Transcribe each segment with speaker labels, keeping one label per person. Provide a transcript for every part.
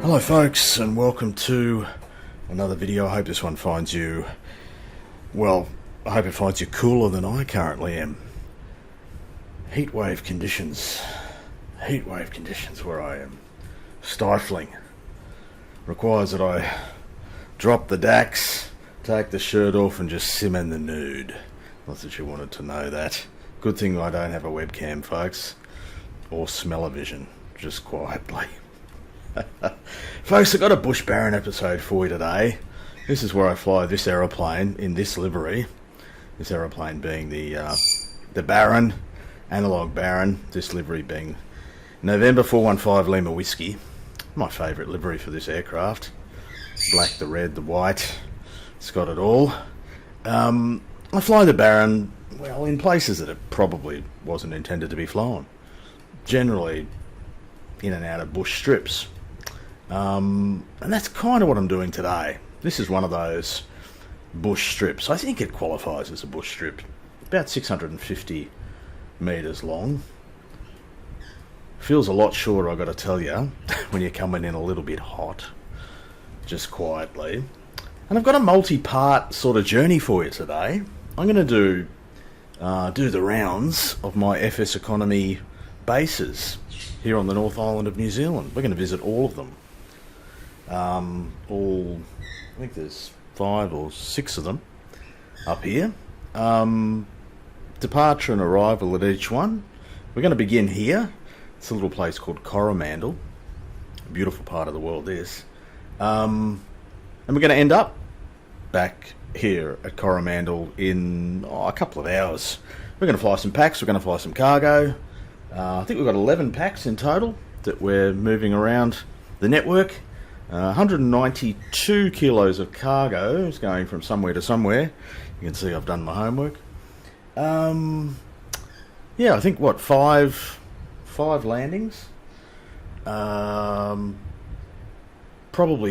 Speaker 1: Hello folks, and welcome to another video. I hope this one finds you, well, I hope it finds you cooler than I currently am. Heatwave conditions where I am. Stifling. Requires that I drop the DAX, take the shirt off and just sim in the nude. Not that you wanted to know that. Good thing I don't have a webcam, folks. Or smell-o-vision, just quietly. Folks, I've got a Bush Baron episode for you today. This is where I fly this aeroplane in this livery. This aeroplane being the Baron, analog Baron. This livery being November 415 Lima Whiskey. My favourite livery for this aircraft. Black, the red, the white. It's got it all. I fly the Baron, well, in places that it probably wasn't intended to be flown. Generally in and out of bush strips. And that's kind of what I'm doing today. This is one of those bush strips. I think it qualifies as a bush strip. About 650 metres long. Feels a lot shorter, I've got to tell you, when you're coming in a little bit hot. Just quietly. And I've got a multi-part sort of journey for you today. I'm going to do the rounds of my FS Economy bases here on the North Island of New Zealand. We're going to visit all of them. I think there's 5 or 6 of them up here. Departure and arrival at each one. We're going to begin here. It's a little place called Coromandel. A beautiful part of the world, this. And we're going to end up back here at Coromandel in a couple of hours. We're going to fly some packs. We're going to fly some cargo. I think we've got 11 packs in total that we're moving around the network. 192 kilos of cargo is going from somewhere to somewhere. You can see I've done my homework. Yeah, I think, what, five landings? Probably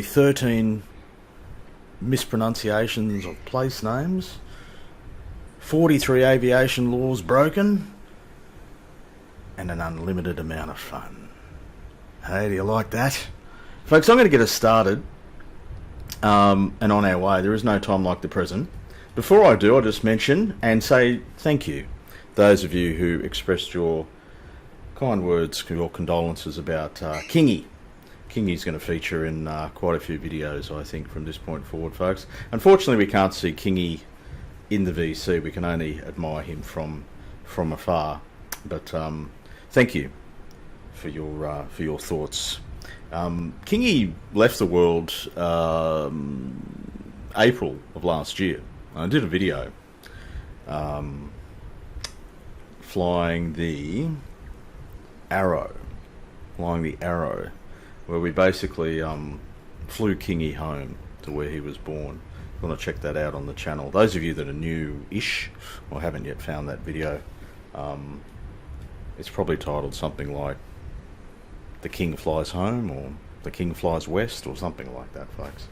Speaker 1: 13 mispronunciations of place names. 43 aviation laws broken. And an unlimited amount of fun. Hey, do you like that? Folks, I'm going to get us started and on our way. There is no time like the present. Before I do, I'll just mention and say thank you. Those of you who expressed your kind words, your condolences about Kingy. Kingy's going to feature in quite a few videos, I think, from this point forward, folks. Unfortunately, we can't see Kingy in the VC. We can only admire him from afar. But thank you for your thoughts. Kingy left the world April of last year. I did a video flying the Arrow, where we basically flew Kingy home to where he was born. If you want to check that out on the channel. Those of you that are new-ish or haven't yet found that video, it's probably titled something like The King Flies Home or The King Flies West or something like that, folks.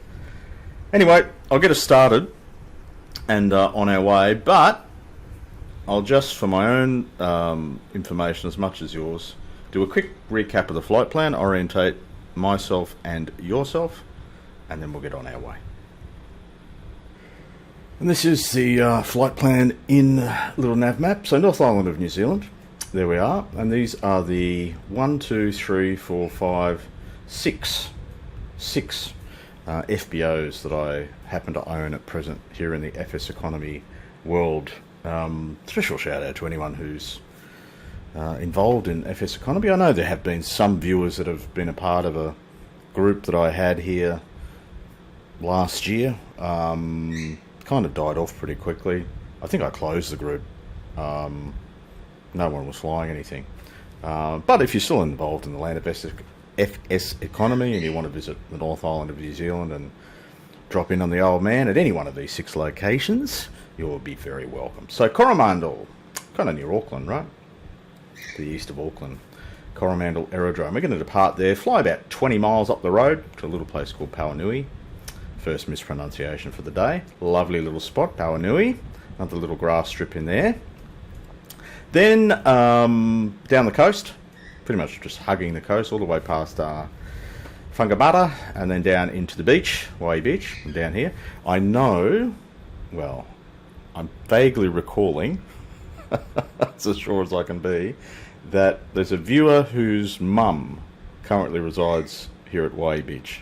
Speaker 1: Anyway, I'll get us started and on our way, but I'll just, for my own information as much as yours, do a quick recap of the flight plan, orientate myself and yourself, and then we'll get on our way. And this is the flight plan in little nav map. So North Island of New Zealand. There we are, and these are the 6 FBOs that I happen to own at present here in the FS Economy world. Special shout out to anyone who's involved in FS Economy. I know there have been some viewers that have been a part of a group that I had here last year. Kind of died off pretty quickly. I think I closed the group. No one was flying anything. But if you're still involved in the land of FS Economy and you want to visit the North Island of New Zealand and drop in on the old man at any one of these 6 locations, you'll be very welcome. So Coromandel, kind of near Auckland, right? To the east of Auckland. Coromandel Aerodrome. We're going to depart there, fly about 20 miles up the road to a little place called Pauanui. First mispronunciation for the day. Lovely little spot, Pauanui. Another little grass strip in there. Then down the coast, pretty much just hugging the coast all the way past Whangamata, and then down into the beach, Waihi Beach, from down here. I know, well, I'm vaguely recalling, as sure as I can be, that there's a viewer whose mum currently resides here at Waihi Beach.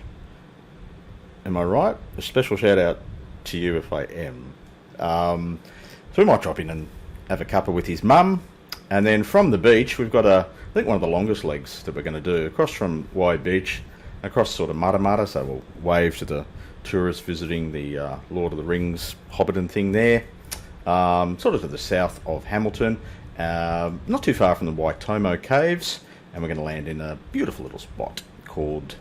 Speaker 1: Am I right? A special shout out to you if I am. So we might drop in and have a cuppa with his mum, and then from the beach we've got I think one of the longest legs that we're going to do across from Waihi Beach, across sort of Matamata, so we'll wave to the tourists visiting the Lord of the Rings Hobbiton thing there, sort of to the south of Hamilton, not too far from the Waitomo Caves, and we're going to land in a beautiful little spot called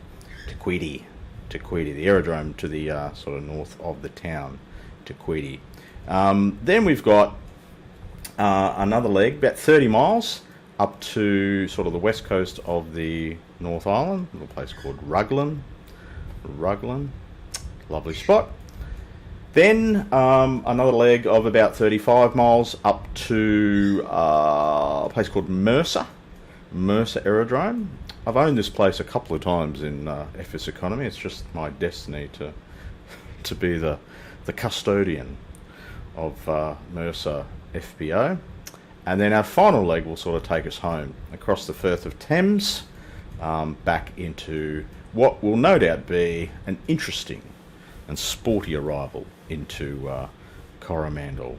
Speaker 1: Te Quidi, the aerodrome to the sort of north of the town, Te Quidi. Then we've got another leg, about 30 miles, up to sort of the west coast of the North Island, a little place called Raglan, lovely spot. Then another leg of about 35 miles up to a place called Mercer Aerodrome. I've owned this place a couple of times in FS Economy. It's just my destiny to be the custodian of Mercer FBO. And then our final leg will sort of take us home across the Firth of Thames, back into what will no doubt be an interesting and sporty arrival into Coromandel.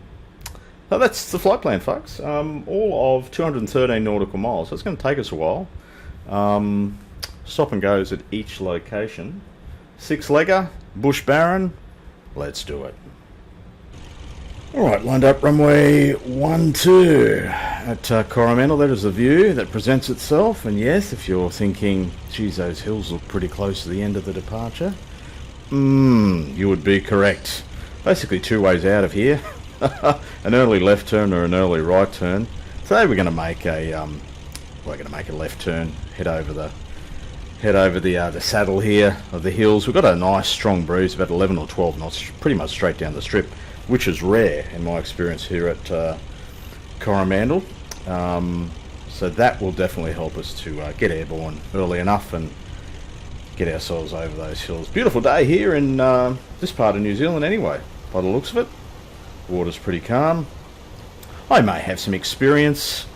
Speaker 1: So that's the flight plan, folks. All of 213 nautical miles. So it's going to take us a while. Stop and goes at each location. 6-legger, Bush Baron. Let's do it. Alright, lined up runway 12 at Coromandel. That is the view that presents itself. And yes, if you're thinking, geez, those hills look pretty close to the end of the departure, you would be correct. Basically 2 ways out of here. An early left turn or an early right turn. Today we're going to make a left turn, head over the saddle here of the hills. We've got a nice strong breeze, about 11 or 12 knots, pretty much straight down the strip, which is rare in my experience here at Coromandel. So that will definitely help us to get airborne early enough and get ourselves over those hills. Beautiful day here in this part of New Zealand anyway, by the looks of it. Water's pretty calm. I may have some experience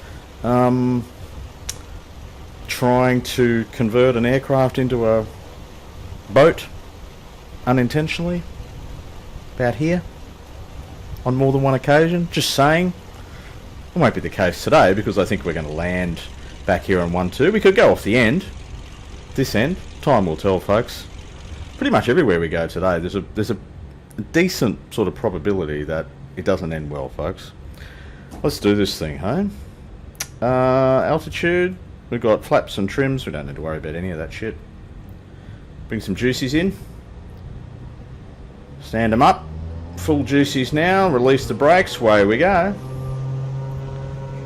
Speaker 1: trying to convert an aircraft into a boat unintentionally about here on more than one occasion. Just saying. It won't be the case today because I think we're going to land back here on 1-2. We could go off the end, this end. Time will tell, folks. Pretty much everywhere we go today, there's a decent sort of probability that it doesn't end well, folks. Let's do this thing, hey? Altitude, we've got flaps and trims. We don't need to worry about any of that shit. Bring some juicies in. Stand them up. Full juicies now. Release the brakes. Away we go.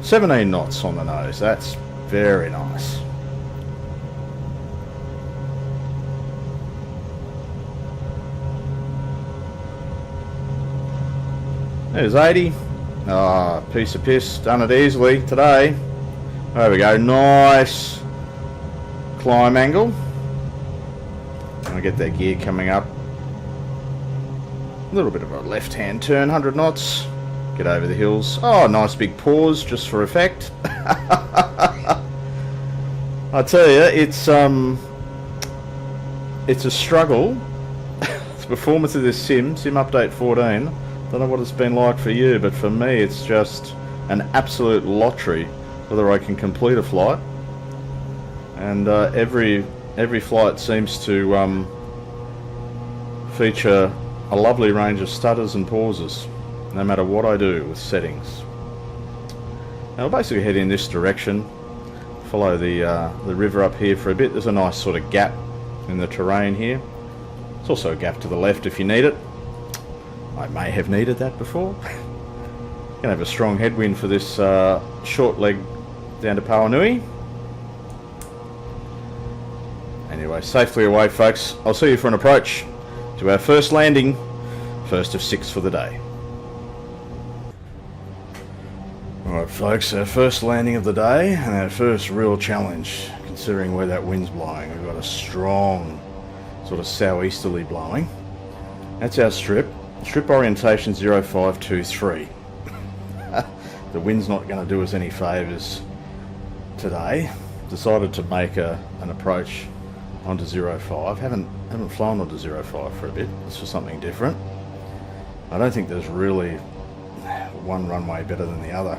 Speaker 1: 17 knots on the nose. That's very nice. There's 80. Piece of piss. Done it easily today. There we go. Nice climb angle. I get that gear coming up. A little bit of a left-hand turn, 100 knots. Get over the hills. Oh, nice big pause just for effect. I tell you, it's a struggle. The performance of this sim update 14. Don't know what it's been like for you, but for me it's just an absolute lottery whether I can complete a flight. And every flight seems to feature a lovely range of stutters and pauses, no matter what I do with settings. Now I'll basically head in this direction, follow the river up here for a bit. There's a nice sort of gap in the terrain here. There's also a gap to the left if you need it. I may have needed that before. Gonna have a strong headwind for this short leg down to Pauanui. Anyway, safely away, folks. I'll see you for an approach to our first landing, first of 6 for the day. Alright folks, our first landing of the day and our first real challenge, considering where that wind's blowing. We've got a strong sort of southeasterly blowing. That's our strip. Strip orientation 0523. The wind's not going to do us any favours today. Decided to make an approach onto 05. Haven't flown onto 05 for a bit. It's for something different. I don't think there's really one runway better than the other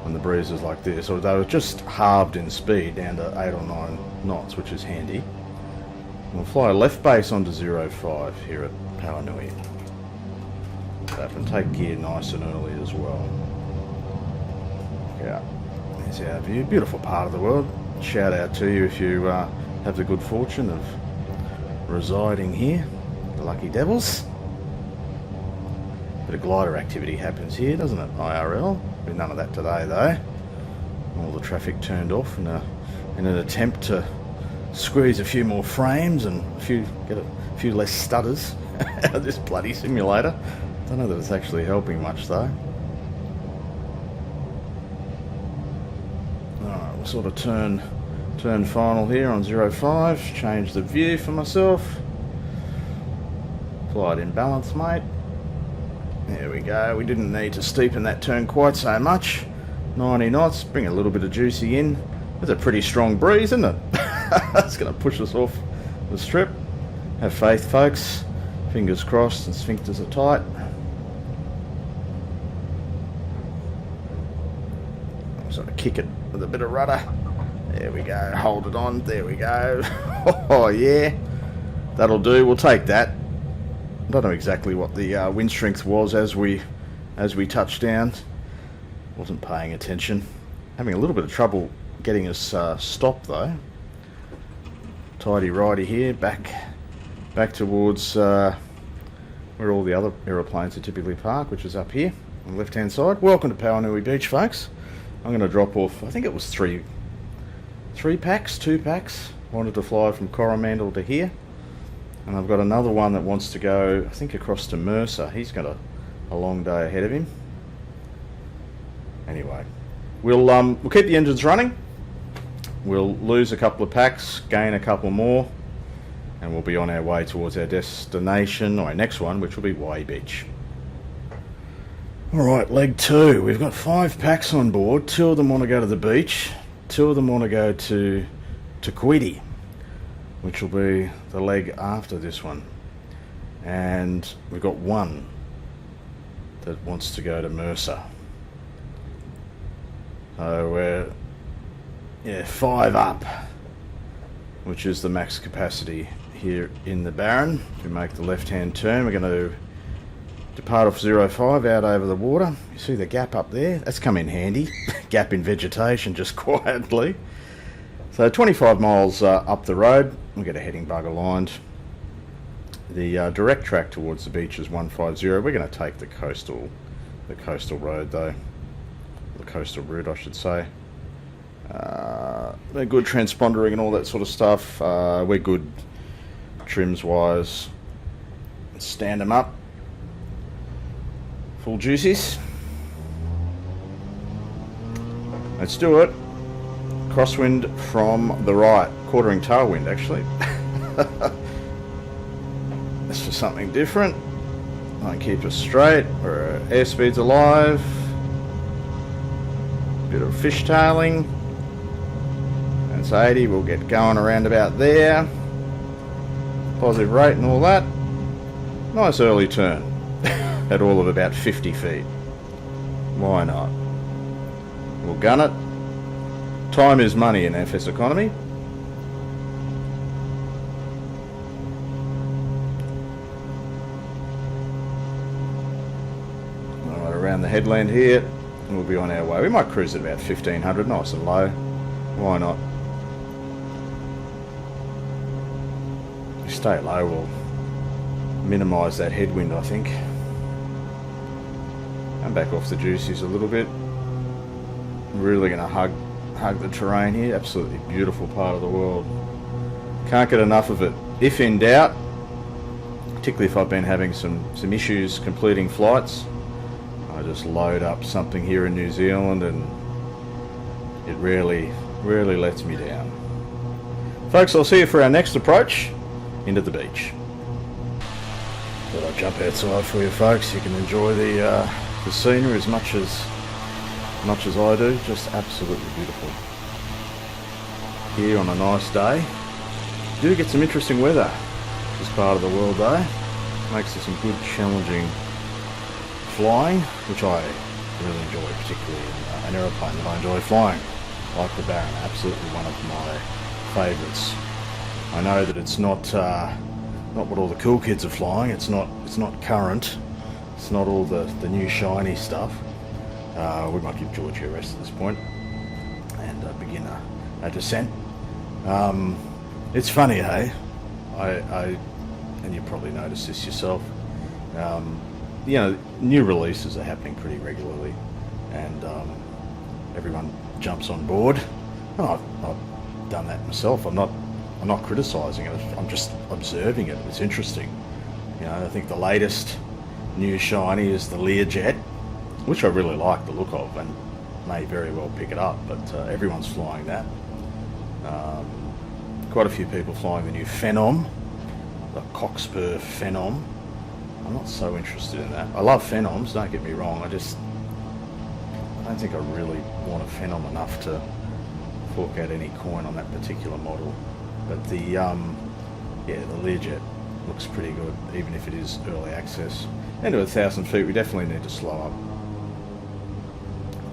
Speaker 1: when the breeze is like this, although it's just halved in speed down to 8 or 9 knots, which is handy. We'll fly a left base onto 05 here at Paranui. And take gear nice and early as well. Yeah, there's our view. Beautiful part of the world. Shout out to you if you have the good fortune of residing here. The lucky devils. Bit of glider activity happens here, doesn't it? IRL. None of that today though. All the traffic turned off in an attempt to squeeze a few more frames and get a few less stutters out of this bloody simulator. Don't know that it's actually helping much though. Alright, we'll sort of turn final here on 05, change the view for myself. Flight in balance, mate. There we go, we didn't need to steepen that turn quite so much. 90 knots, bring a little bit of juicy in. It's a pretty strong breeze, isn't it? It's going to push us off the strip. Have faith, folks. Fingers crossed and sphincters are tight. Sort of kick it with a bit of rudder. There we go, hold it on, there we go. Oh yeah, that'll do, we'll take that. I don't know exactly what the wind strength was as we touched down. Wasn't paying attention. Having a little bit of trouble getting us stopped though. Tidy righty here, back towards where all the other aeroplanes are typically parked, which is up here on the left hand side. Welcome to Paranui Beach, folks. I'm going to drop off, I think it was two packs. Wanted to fly from Coromandel to here. And I've got another one that wants to go, I think, across to Mercer. He's got a long day ahead of him. Anyway, we'll keep the engines running. We'll lose a couple of packs, gain a couple more, and we'll be on our way towards our destination, or our next one, which will be Wai Beach. Alright, leg 2. We've got 5 packs on board. 2 of them want to go to the beach. 2 of them want to go to Quidi, which will be the leg after this one. And we've got 1 that wants to go to Mercer. So we're 5 up, which is the max capacity here in the Barren. If we make the left-hand turn, we're going to depart off 05 out over the water. You see the gap up there? That's come in handy. Gap in vegetation, just quietly. So 25 miles up the road, we'll get a heading bug aligned. The direct track towards the beach is 150. We're going to take the coastal road though. The coastal route, I should say. They're good transpondering and all that sort of stuff. We're good trims wise. Stand them up. Full juices. Let's do it. Crosswind from the right. Quartering tailwind, actually. That's for something different. Might keep us straight. Our airspeed's alive. Bit of fishtailing. That's 80. We'll get going around about there. Positive rate and all that. Nice early turn. At all of about 50 feet. Why not? We'll gun it. Time is money in FS economy. Alright, around the headland here, and we'll be on our way. We might cruise at about 1500, nice and low. Why not? If we stay low, we'll minimise that headwind, I think. Come back off the juices a little bit. Really going to hug the terrain here. Absolutely beautiful part of the world. Can't get enough of it. If in doubt, particularly if I've been having some issues completing flights, I just load up something here in New Zealand and it really lets me down. Folks, I'll see you for our next approach. into the beach. Thought I'd jump outside for you folks. You can enjoy the scenery as much as I do. Just absolutely beautiful. Here on a nice day. You do get some interesting weather this part of the world though. Makes it some good challenging flying, which I really enjoy, particularly in an aeroplane that I enjoy flying, like the Baron. Absolutely one of my favourites. I know that it's not what all the cool kids are flying. It's not current. It's not all the new shiny stuff. We might give Georgia a rest at this point and begin a descent. It's funny, hey? I and you probably noticed this yourself. You know, new releases are happening pretty regularly, and everyone jumps on board. And I've done that myself. I'm not criticising it. I'm just observing it. It's interesting. You know, I think the latest new shiny is the Learjet, which I really like the look of, and may very well pick it up. But everyone's flying that. Quite a few people flying the new Phenom, the Cockspur Phenom. I'm not so interested in that. I love Phenoms, don't get me wrong. I don't think I really want a Phenom enough to fork out any coin on that particular model. But the Learjet looks pretty good, even if it is early access. And to 1,000 feet, we definitely need to slow up.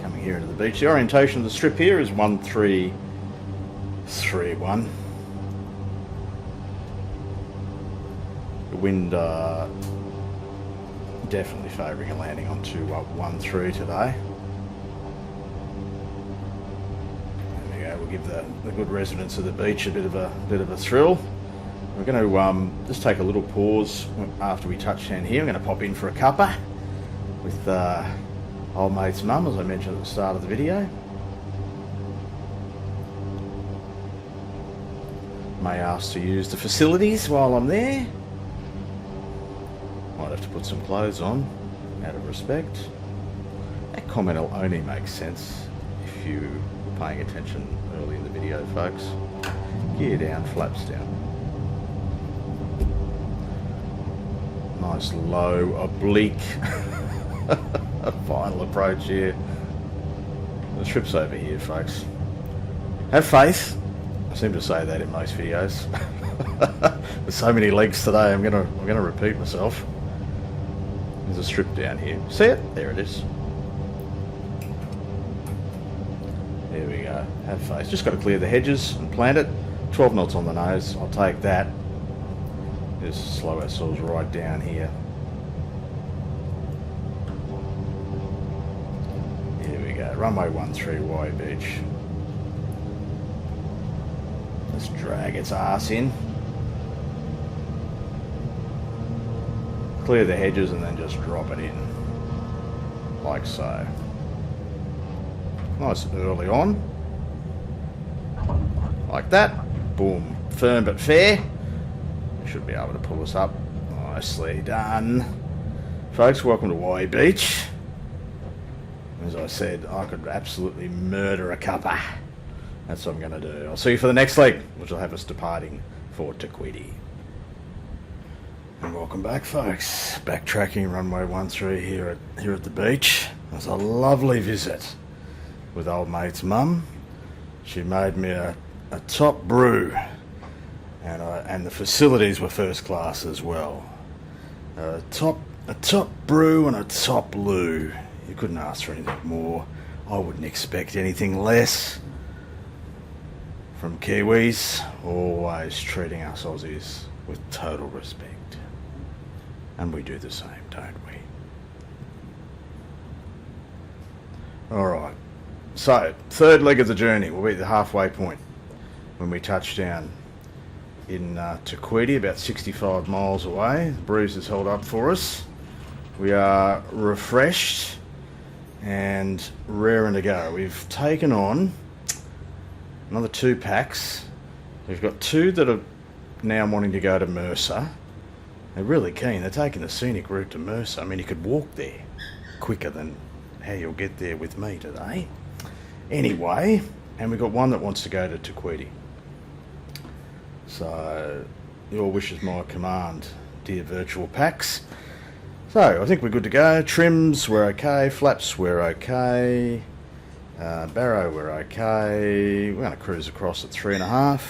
Speaker 1: Coming here into the beach. The orientation of the strip here is 1331. The wind definitely favouring a landing on 213 today. There we go. We'll give the good residents of the beach a bit of a thrill. We're going to just take a little pause after we touch down here. I'm going to pop in for a cuppa with old mate's mum, as I mentioned at the start of the video. May ask to use the facilities while I'm there. Might have to put some clothes on, out of respect. That comment will only make sense if you were paying attention early in the video, folks. Gear down, flaps down. Nice low, oblique final approach here. The strip's over here, folks. Have faith. I seem to say that in most videos. With so many legs today, I'm gonna repeat myself. There's a strip down here. See it? There it is. There we go. Have faith. Just got to clear the hedges and plant it. 12 knots on the nose. I'll take that. Just slow ourselves right down here. Here we go. Runway 13 Y beach. Let's drag its ass in. Clear the hedges and then just drop it in. Like so. Nice early on. Like that. Boom. Firm but fair. Should be able to pull us up. Nicely done. Folks, welcome to Y Beach. As I said, I could absolutely murder a cuppa. That's what I'm going to do. I'll see you for the next leg, which will have us departing for Taquiti. And welcome back, folks. Backtracking runway 13 here at the beach. It was a lovely visit with old mate's mum. She made me a top brew, and the facilities were first class as well. A top brew and a top loo. You couldn't ask for anything more. I wouldn't expect anything less from Kiwis. Always treating us Aussies with total respect. And we do the same, don't we? Alright, so third leg of the journey will be the halfway point when we touch down in Taquiti, about 65 miles away. The breeze is held up for us. We are refreshed and raring to go. We've taken on another 2 packs. We've got 2 that are now wanting to go to Mercer. They're really keen. They're taking the scenic route to Mercer. I mean, you could walk there quicker than how you'll get there with me today. Anyway, and we've got 1 that wants to go to Taquiti. So, Your wish is my command, dear virtual packs. So, I think we're good to go. Trims, we're okay. Flaps, we're okay. Barrow, we're okay. We're going to cruise across at 3.5.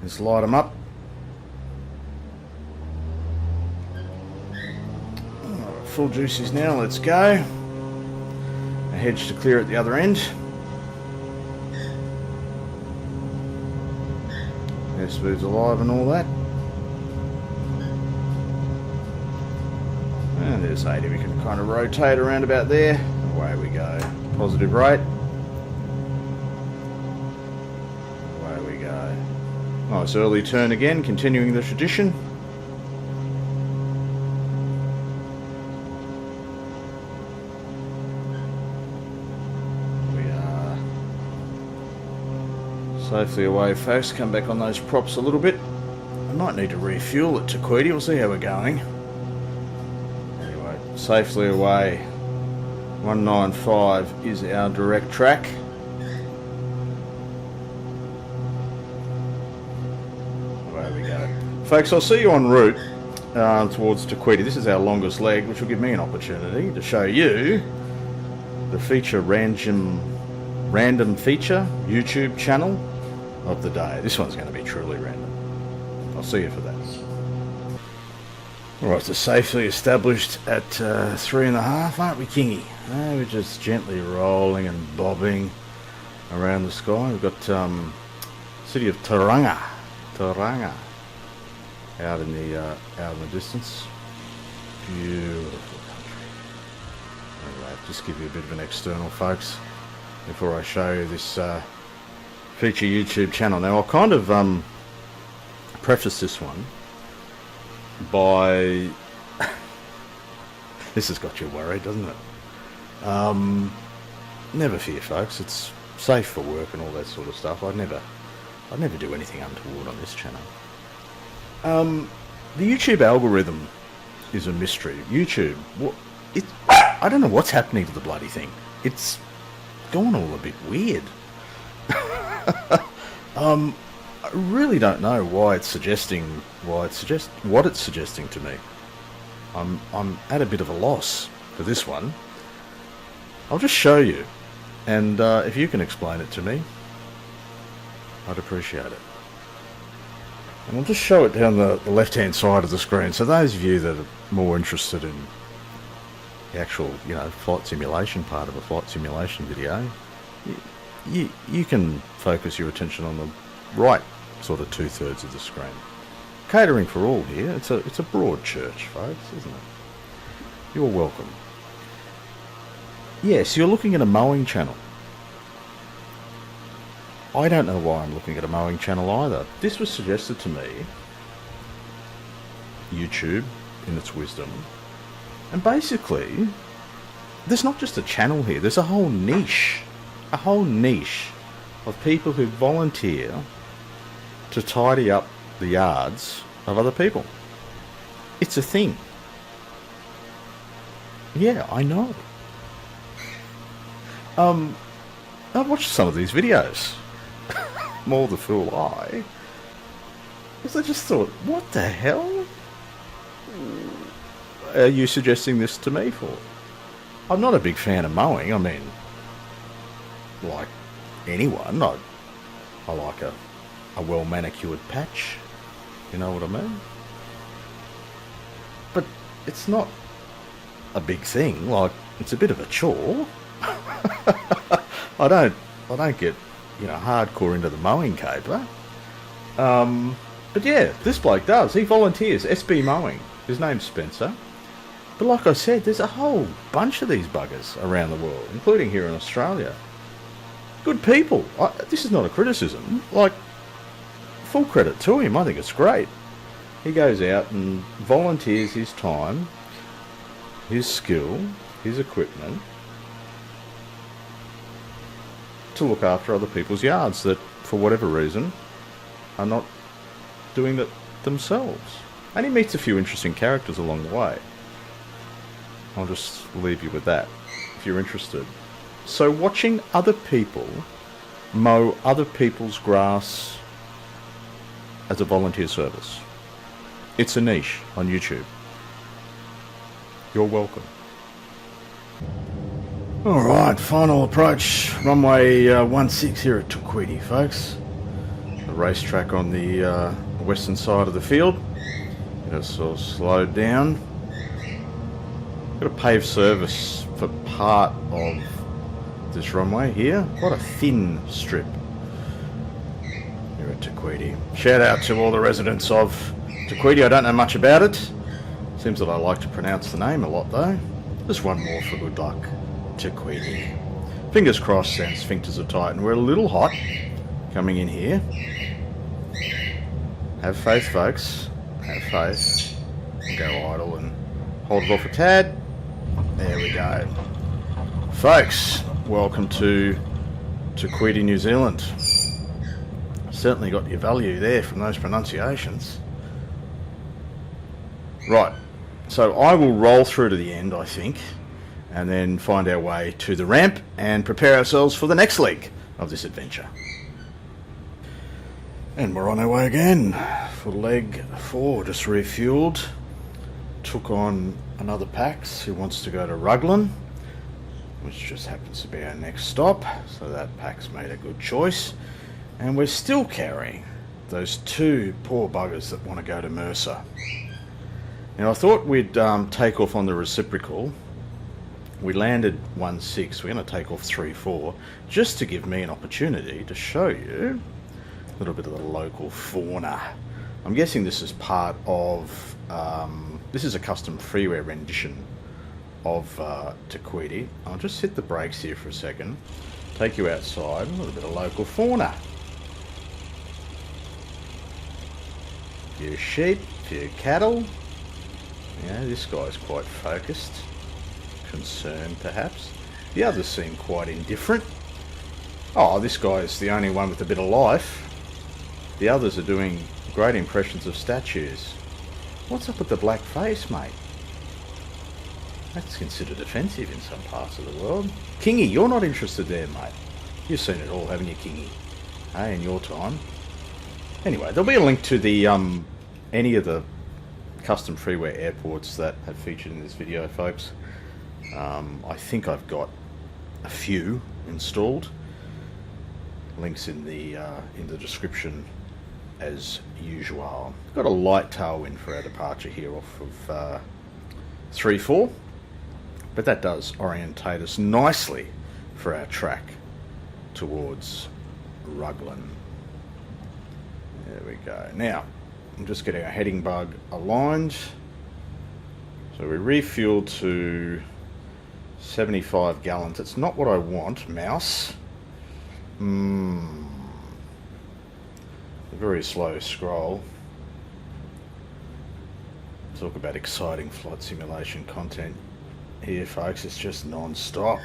Speaker 1: Just light them up. Full juices now, let's go. A hedge to clear at the other end. Air smooth's alive and all that. And there's 80, we can kind of rotate around about there. Away we go. Positive rate. Away we go. Nice early turn again, continuing the tradition. We are safely away, folks. Come back on those props a little bit. I might need to refuel at Taquiti. We'll see how we're going. Anyway, safely away. 195 is our direct track. Away we go. Folks, I'll see you en route towards Taquiti. This is our longest leg, which will give me an opportunity to show you the feature random feature YouTube channel of the day. This one's going to be truly random. I'll see you for that. Alright, so safely established at 3.5, aren't we, Kingy? We're just gently rolling and bobbing around the sky. We've got city of Tauranga out in the distance. Beautiful country. Anyway, just give you a bit of an external, folks, before I show you this feature YouTube channel. Now, I'll kind of preface this one by this has got you worried, doesn't it? Never fear, folks. It's safe for work and all that sort of stuff. I'd never do anything untoward on this channel. The YouTube algorithm is a mystery. YouTube, I don't know what's happening to the bloody thing. It's gone all a bit weird. I really don't know why it's suggesting what it's suggesting to me. I'm at a bit of a loss for this one. I'll just show you, and if you can explain it to me, I'd appreciate it. And I'll just show it down the left-hand side of the screen. So those of you that are more interested in the actual, flight simulation part of a flight simulation video, you can focus your attention on the right sort of 2/3 of the screen. Catering for all here. It's a broad church, folks, isn't it? You're welcome. Yes, you're looking at a mowing channel. I don't know why I'm looking at a mowing channel either. This was suggested to me, YouTube, in its wisdom. And basically, there's not just a channel here, there's a whole niche of people who volunteer to tidy up the yards of other people. It's a thing. Yeah, I know. I've watched some of these videos. More the fool I. Because I just thought, what the hell are you suggesting this to me for? I'm not a big fan of mowing. I mean, like anyone, I like a well manicured patch. You know what I mean? But it's not a big thing. Like, it's a bit of a chore. I don't get hardcore into the mowing caper. But yeah, this bloke does. He volunteers. SB Mowing. His name's Spencer. But like I said, there's a whole bunch of these buggers around the world, including here in Australia. Good people. This is not a criticism. Like, full credit to him. I think it's great. He goes out and volunteers his time, his skill, his equipment to look after other people's yards that, for whatever reason, are not doing that themselves. And he meets a few interesting characters along the way. I'll just leave you with that, if you're interested. So watching other people mow other people's grass as a volunteer service. It's a niche on YouTube. You're welcome. Alright, final approach, runway 16 here at Tukwiti, folks. The racetrack on the western side of the field. It's all slowed down. Got a paved service for part of this runway here. What a thin strip here at Tukwiti. Shout out to all the residents of Tukwiti. I don't know much about it. Seems that I like to pronounce the name a lot though. Just one more for good luck. Tukwiti. Fingers crossed and sphincters are tight, and we're a little hot coming in here. Have faith, folks. Have faith. Go idle and hold it off a tad. There we go. Folks, welcome to Tukwiti, New Zealand. Certainly got your value there from those pronunciations. Right, so I will roll through to the end, I think, and then find our way to the ramp and prepare ourselves for the next leg of this adventure. And we're on our way again for leg 4, just refueled. Took on another Pax who wants to go to Raglan, which just happens to be our next stop, so that Pax made a good choice. And we're still carrying those 2 poor buggers that want to go to Mercer. Now I thought we'd take off on the reciprocal. We landed 1-6, we're going to take off 3-4, just to give me an opportunity to show you a little bit of the local fauna. I'm guessing this is part of, this is a custom freeway rendition of Tukwiti. I'll just hit the brakes here for a second, take you outside, a little bit of local fauna. A few sheep, a few cattle. Yeah, this guy's quite focused, concerned perhaps. The others seem quite indifferent. Oh, this guy's the only one with a bit of life. The others are doing great impressions of statues. What's up with the black face, mate? That's considered offensive in some parts of the world. Kingy, you're not interested there, mate. You've seen it all, haven't you, Kingy? Hey, in your time. Anyway, there'll be a link to the any of the custom freeway airports that have featured in this video, folks. I think I've got a few installed. Links in the description as usual. Got a light tailwind for our departure here off of 3-4, but that does orientate us nicely for our track towards Raglan. There we go. Now I'm just getting our heading bug aligned. So we refueled to 75 gallons. It's not what I want, mouse. A very slow scroll. Talk about exciting flight simulation content here, folks. It's just non-stop.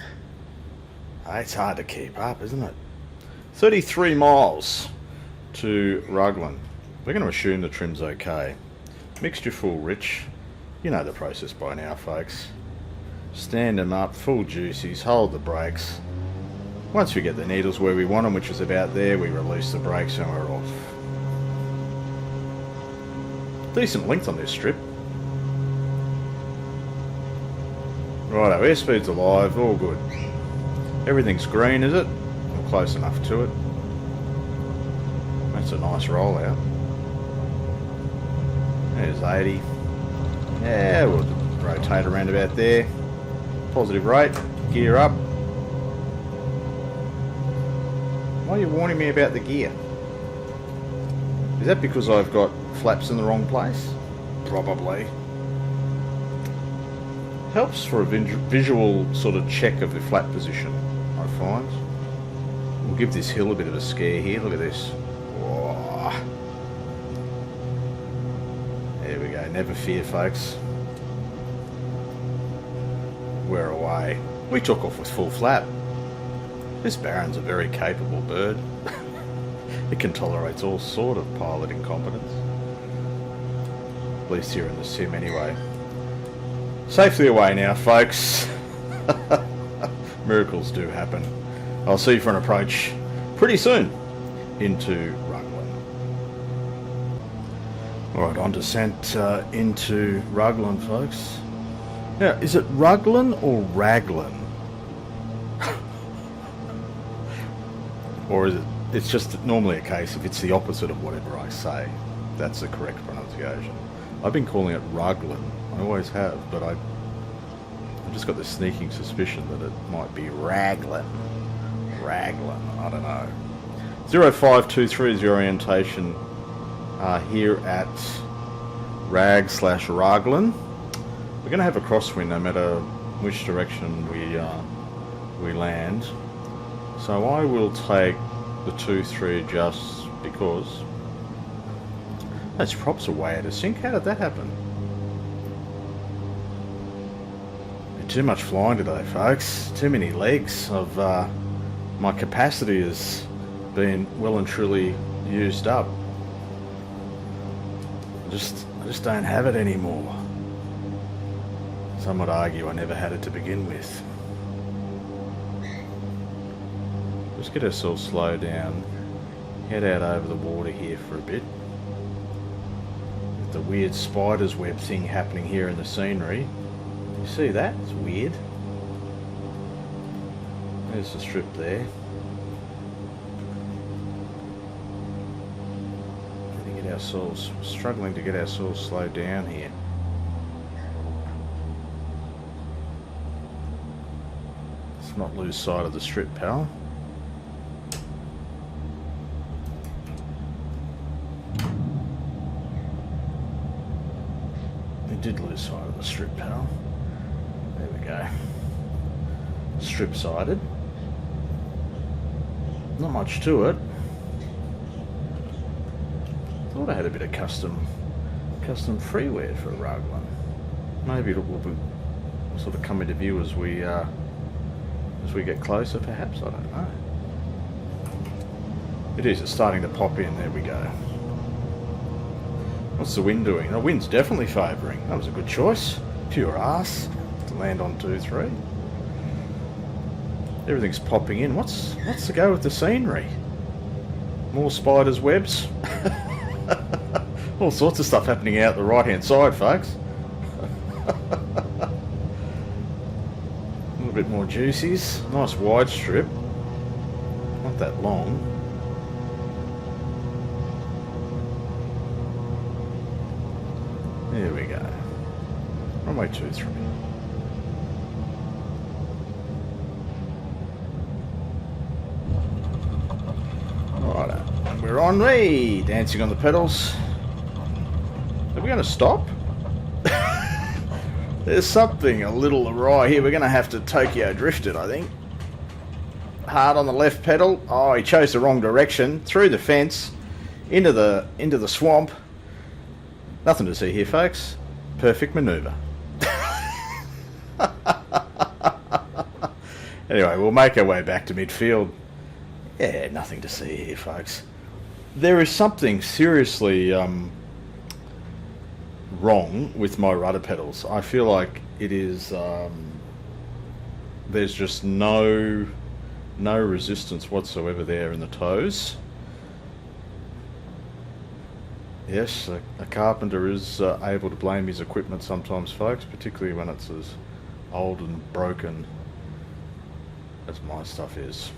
Speaker 1: It's hard to keep up, isn't it? 33 miles to Raglan. We're going to assume the trim's okay. Mixture full rich. You know the process by now, folks. Stand them up, full juices, hold the brakes. Once we get the needles where we want them, which is about there, we release the brakes and we're off. Decent length on this strip. Righto, airspeed's alive, all good. Everything's green, is it? We're close enough to it. That's a nice rollout. There's 80. Yeah, we'll rotate around about there. Positive rate, gear up. Why are you warning me about the gear? Is that because I've got flaps in the wrong place? Probably. Helps for a visual sort of check of the flap position, I find. We'll give this hill a bit of a scare here. Look at this. Whoa. There we go. Never fear, folks. We're away. We took off with full flap. This Baron's a very capable bird. It can tolerate all sort of pilot incompetence. At least here in the sim anyway. Safely away now, folks. Miracles do happen. I'll see you for an approach pretty soon into Raglan. Alright, on descent into Raglan, folks. Now, is it Raglan or Raglan? Or is it... It's just normally a case if it's the opposite of whatever I say. That's the correct pronunciation. I've been calling it Raglan. I always have, but I've just got this sneaking suspicion that it might be Raglan. Raglan, I don't know. 0523 is the orientation here at Rag/Raglan. We're going to have a crosswind no matter which direction we land. So I will take the 2-3 just because those props are way out of sync. How did that happen? Too much flying today, folks. Too many legs. My capacity has been well and truly used up. I just don't have it anymore. Some would argue I never had it to begin with. Let's get ourselves slowed down. Head out over the water here for a bit. With the weird spider's web thing happening here in the scenery. You see that? It's weird. There's the strip there. Struggling to get ourselves slowed down here. Let's not lose sight of the strip, pal. We did lose sight of the strip, pal. There we go. Strip sided. Not much to it. Thought I had a bit of custom freeware for a Raglan. Maybe it will sort of come into view as we get closer, perhaps. I don't know. It is. It's starting to pop in. There we go. What's the wind doing? The wind's definitely favouring. That was a good choice. Pure arse to land on 2-3. Everything's popping in. What's the go with the scenery? More spiders' webs. All sorts of stuff happening out the right hand side, folks. A little bit more juicies. Nice wide strip. Not that long. There we go. Runway 23. Righto. We're on me. Dancing on the pedals. Are we going to stop? There's something a little awry here. We're going to have to Tokyo drift it, I think. Hard on the left pedal. Oh, he chose the wrong direction. Through the fence. Into the swamp. Nothing to see here, folks. Perfect manoeuvre. Anyway, we'll make our way back to midfield. Yeah, nothing to see here, folks. There is something seriously wrong with my rudder pedals. I feel like it is... there's just no resistance whatsoever there in the toes. Yes, a carpenter is able to blame his equipment sometimes, folks, particularly when it's as old and broken as my stuff is.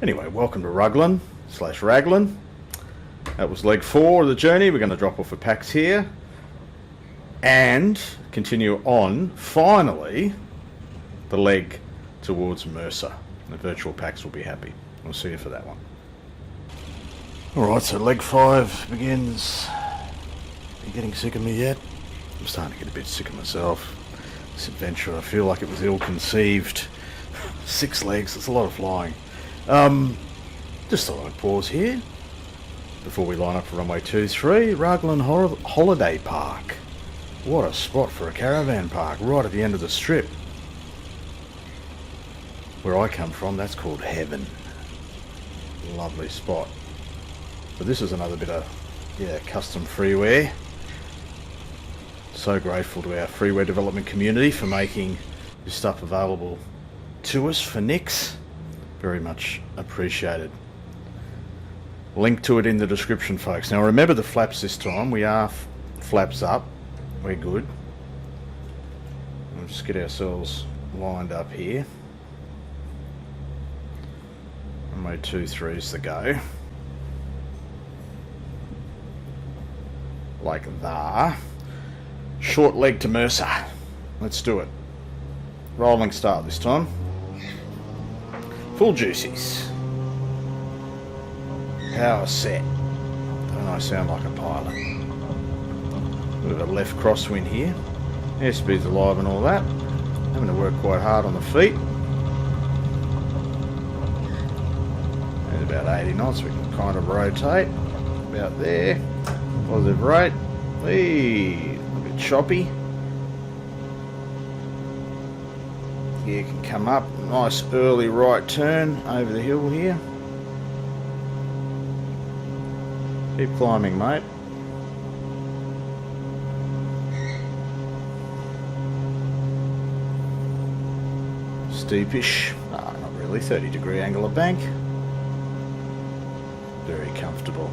Speaker 1: Anyway, welcome to Raglan/Raglan. That was leg 4 of the journey. We're going to drop off a PAX here and continue on, finally, the leg towards Mercer. The virtual PAX will be happy. We'll see you for that one. Alright, so leg 5 begins. Are you getting sick of me yet? I'm starting to get a bit sick of myself. This adventure, I feel like it was ill-conceived. 6 legs, that's a lot of flying. Just thought I'd pause here before we line up for runway 23, Raglan Holiday Park. What a spot for a caravan park, right at the end of the strip. Where I come from, that's called heaven. Lovely spot. But this is another bit of, custom freeware. So grateful to our freeware development community for making this stuff available to us for Nix. Very much appreciated. Link to it in the description, folks. Now remember the flaps this time. We are flaps up, we're good. We'll just get ourselves lined up here. Runway 23's the go. Like that. Short leg to Mercer. Let's do it. Rolling start this time. Full juicies. Power set. Don't I sound like a pilot? Bit of a left crosswind here. Airspeed's alive and all that. Having to work quite hard on the feet. At about 80 knots we can kind of rotate. About there. Positive rate. Hey, a bit choppy. Gear can come up. Nice early right turn over the hill here. Keep climbing, mate. Steepish. Not really. 30-degree angle of bank. Very comfortable.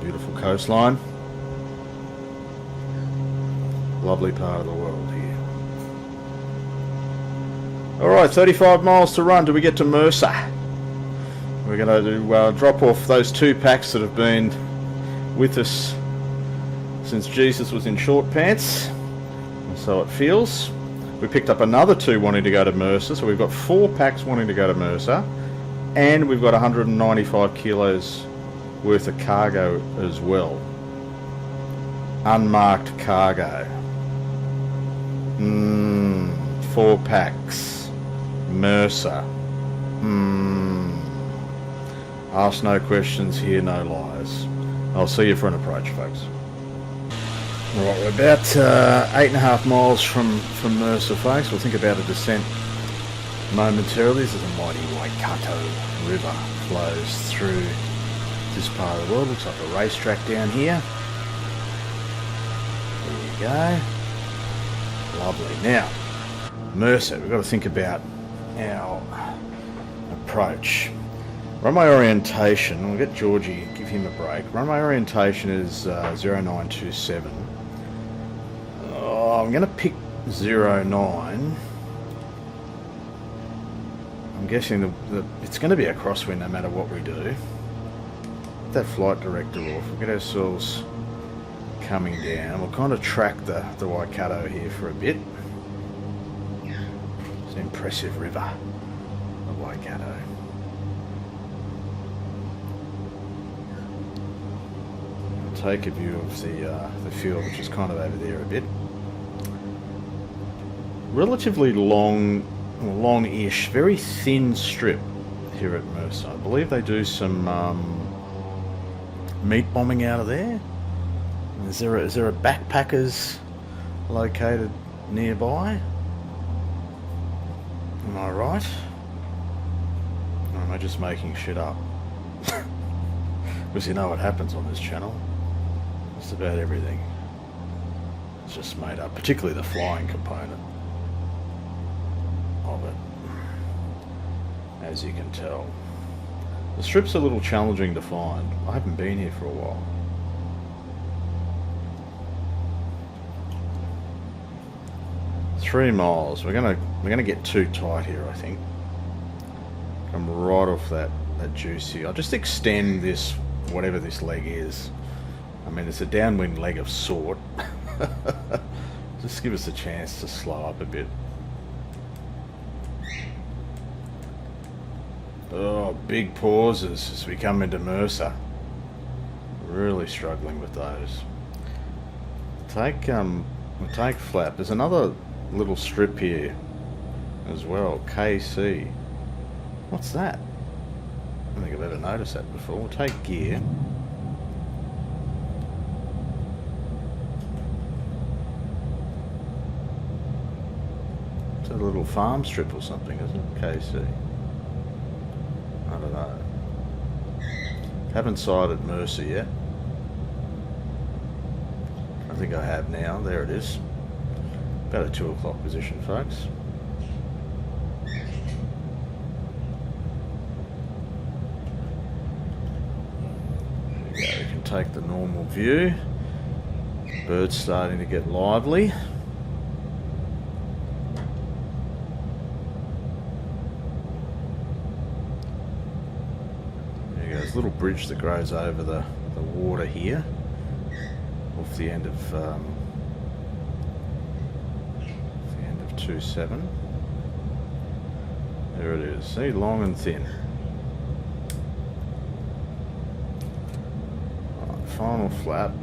Speaker 1: Beautiful coastline. Lovely part of the world here. Alright, 35 miles to run till we get to Mercer. We're going to drop off those 2 packs that have been with us since Jesus was in short pants. And so it feels. We picked up another 2 wanting to go to Mercer, so we've got 4 packs wanting to go to Mercer. And we've got 195 kilos worth of cargo as well. Unmarked cargo. 4 packs. Mercer. Ask no questions, hear no lies. I'll see you for an approach, folks. Right, we're about 8.5 miles from Mercer, folks. We'll think about a descent momentarily. This is a mighty Waikato River flows through this part of the world. Looks like a racetrack down here. There you go. Lovely. Now, Mercer, we've got to think about our approach. Runway orientation, we'll get Georgie, give him a break. Runway orientation is 0927. I'm going to pick 09. I'm guessing it's going to be a crosswind no matter what we do. Get that flight director off. We'll get ourselves coming down. We'll kind of track the Waikato here for a bit. It's an impressive river, the Waikato. Take a view of the field, which is kind of over there a bit. Relatively long-ish, very thin strip here at Mercer. I believe they do some meat bombing out of there. Is there a backpackers located nearby? Am I right? Or am I just making shit up? Because you know what happens on this channel. Just about everything. It's just made up, particularly the flying component of it, as you can tell. The strip's a little challenging to find. I haven't been here for a while. Three miles. We're gonna get too tight here, I think. Come right off that juicy. I'll just extend this, whatever this leg is. I mean, it's a downwind leg of sort. Just give us a chance to slow up a bit. Oh, big pauses as we come into Mercer. Really struggling with those. We'll take flap. There's another little strip here as well. KC. What's that? I don't think I've ever noticed that before. We'll take gear. It's a little farm strip or something, isn't it? KC. I don't know. Haven't sighted Mercer yet. I think I have now. There it is. About a 2 o'clock position, folks. There we go. We can take the normal view. Birds starting to get lively. There you go, there's a little bridge that goes over the water here, off the end of 2.7. There it is. See, long and thin. Right, final flap.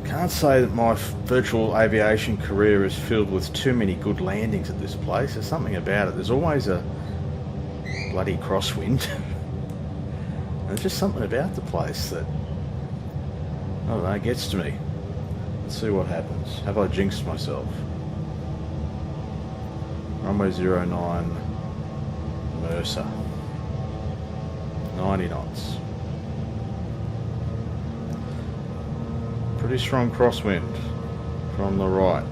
Speaker 1: Can't say that my virtual aviation career is filled with too many good landings at this place. There's something about it. There's always a bloody crosswind. There's just something about the place that, I don't know, gets to me. Let's see what happens. Have I jinxed myself? Runway 09 Mercer. 90 knots. Pretty strong crosswind from the right.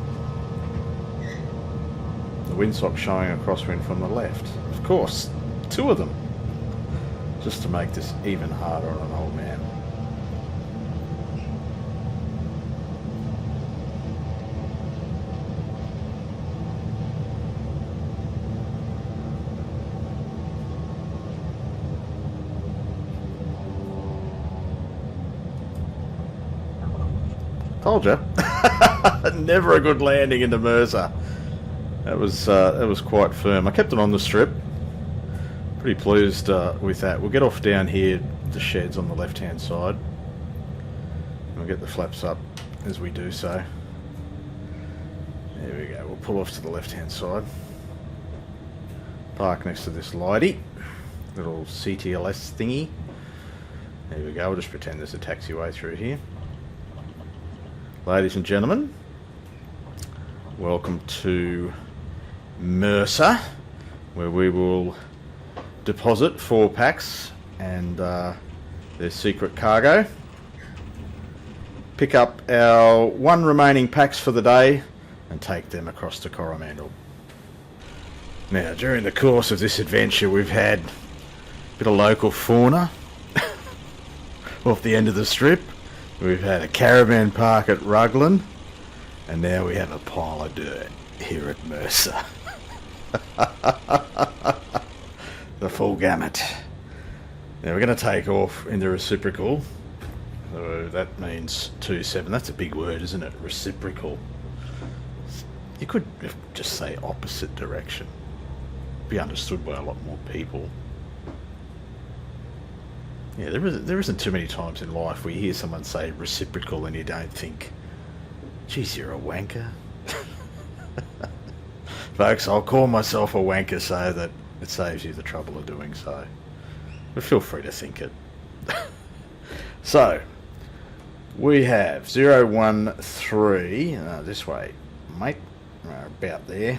Speaker 1: The windsock showing a crosswind from the left. Of course, two of them. Just to make this even harder on an old man. Told you. Never a good landing into Mercer. That was quite firm. I kept it on the strip. Pretty pleased with that. We'll get off down here, the sheds on the left hand side. We'll get the flaps up as we do so. There we go. We'll pull off to the left hand side. Park next to this lighty. Little CTLS thingy. There we go. We'll just pretend there's a taxiway through here. Ladies and gentlemen, welcome to Mercer, where we will deposit 4 packs and their secret cargo. Pick up our 1 remaining packs for the day and take them across to Coromandel. Now, during the course of this adventure, we've had a bit of local fauna off the end of the strip. We've had a caravan park at Ruglan, and now we have a pile of dirt here at Mercer. The full gamut. Now we're going to take off in the reciprocal. So that means 2.7. That's a big word, isn't it? Reciprocal. You could just say opposite direction. Be understood by a lot more people. Yeah, there isn't too many times in life where you hear someone say reciprocal and you don't think, geez, you're a wanker. Folks, I'll call myself a wanker so that it saves you the trouble of doing so. But feel free to think it. So, we have 013, this way, mate, about there.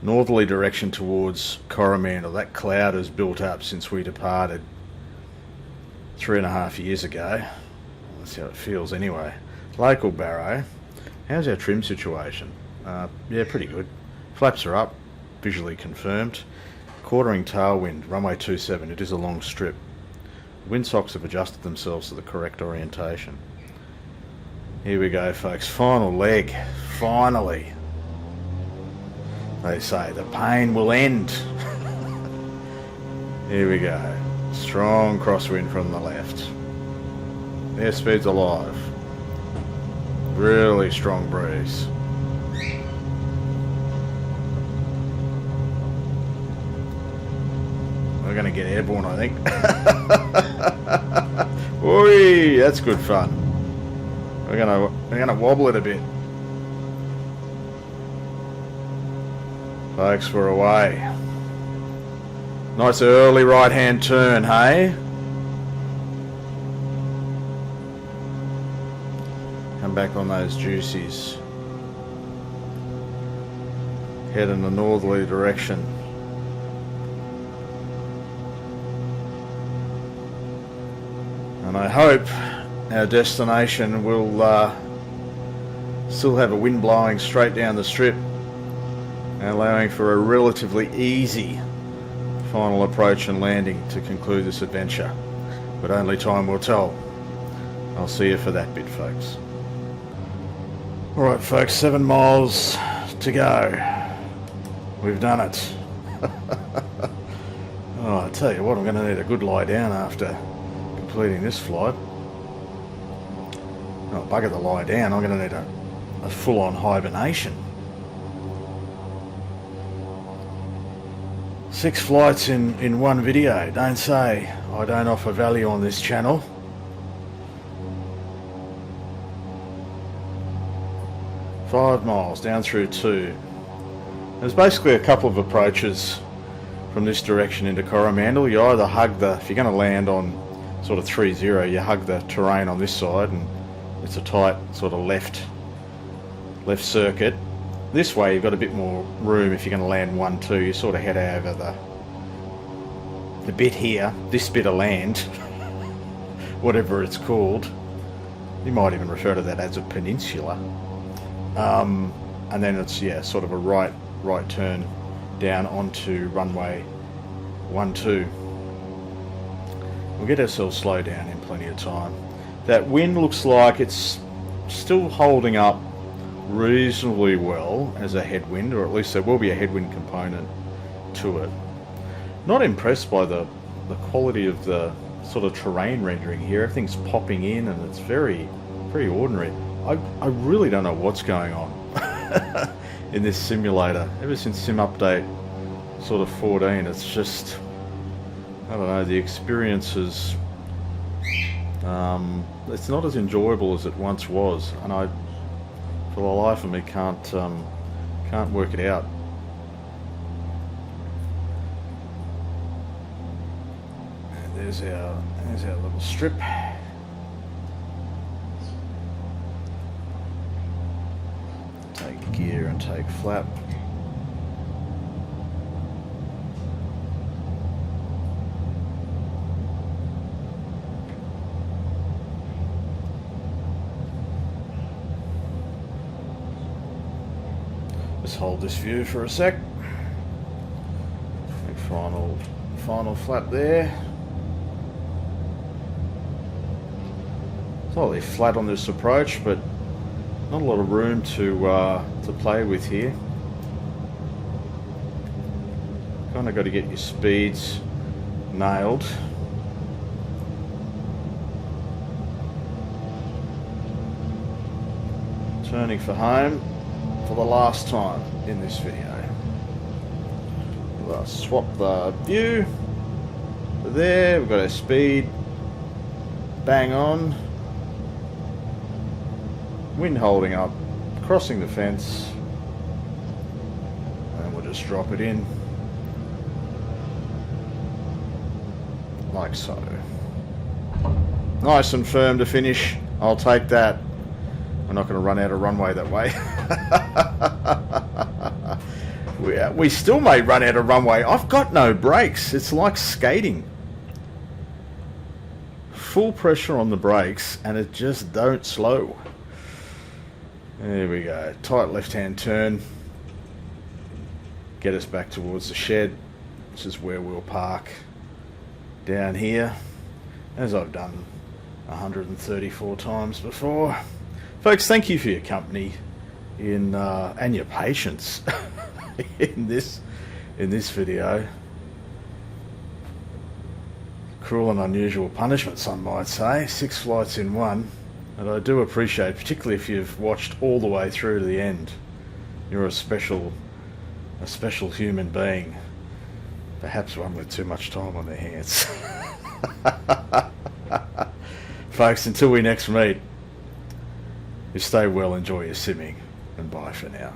Speaker 1: Northerly direction towards Coromandel. That cloud has built up since we departed 3.5 years ago. That's how it feels anyway. Local Barrow. How's our trim situation? Yeah, pretty good. Flaps are up, visually confirmed. Quartering tailwind, runway 27. It is a long strip. Windsocks have adjusted themselves to the correct orientation. Here we go, folks. Final leg. Finally. They say the pain will end. Here we go. Strong crosswind from the left. Airspeed's alive. Really strong breeze. We're going to get airborne, I think. Oi, that's good fun. We're gonna wobble it a bit. Folks, we're away. Nice early right-hand turn, hey? Come back on those juicies. Head in a northerly direction. And I hope our destination will still have a wind blowing straight down the strip, allowing for a relatively easy final approach and landing to conclude this adventure. but only time will tell. I'll see you for that bit, folks. Alright folks, 7 miles to go. We've done it. Oh, I tell you what, I'm going to need a good lie down after completing this flight. Oh, bugger the lie down, I'm going to need a full-on hibernation. 6 flights in one video. Don't say I don't offer value on this channel. Five miles down through 2. There's basically a couple of approaches from this direction into Coromandel. You either hug if you're going to land on sort of 3-0, you hug the terrain on this side and it's a tight sort of left circuit. This way you've got a bit more room if you're going to land 1-2. You sort of head over the bit here, this bit of land, whatever it's called. You might even refer to that as a peninsula. And then it's, yeah, sort of a right turn down onto runway 12. We'll get ourselves slowed down in plenty of time. That wind looks like it's still holding up reasonably well as a headwind, or at least there will be a headwind component to it. Not impressed by the quality of the sort of terrain rendering here. Everything's popping in and it's very ordinary. I really don't know what's going on in this simulator. Ever since Sim Update sort of 14, it's just, I don't know, the experience is, it's not as enjoyable as it once was, and I, for the life of me, can't work it out. And there's our little strip. Take gear and take flap. Just hold this view for a sec. Final flap there. Slightly flat on this approach, but not a lot of room to play with here. Kind of got to get your speeds nailed. Turning for home for the last time in this video. We'll swap the view. There, we've got our speed bang on. Wind holding up, crossing the fence, and we'll just drop it in like so. Nice and firm to finish. I'll take that. We're not going to run out of runway that way. We still may run out of runway. I've got no brakes. It's like skating. Full pressure on the brakes and it just don't slow. There we go. Tight left-hand turn. Get us back towards the shed. This is where we'll park down here, as I've done 134 times before. Folks, thank you for your company and your patience in this video. Cruel and unusual punishment, some might say. 6 flights in one. And I do appreciate, particularly if you've watched all the way through to the end. You're a special human being. Perhaps one with too much time on their hands. Folks, until we next meet, you stay well, enjoy your simming, and bye for now.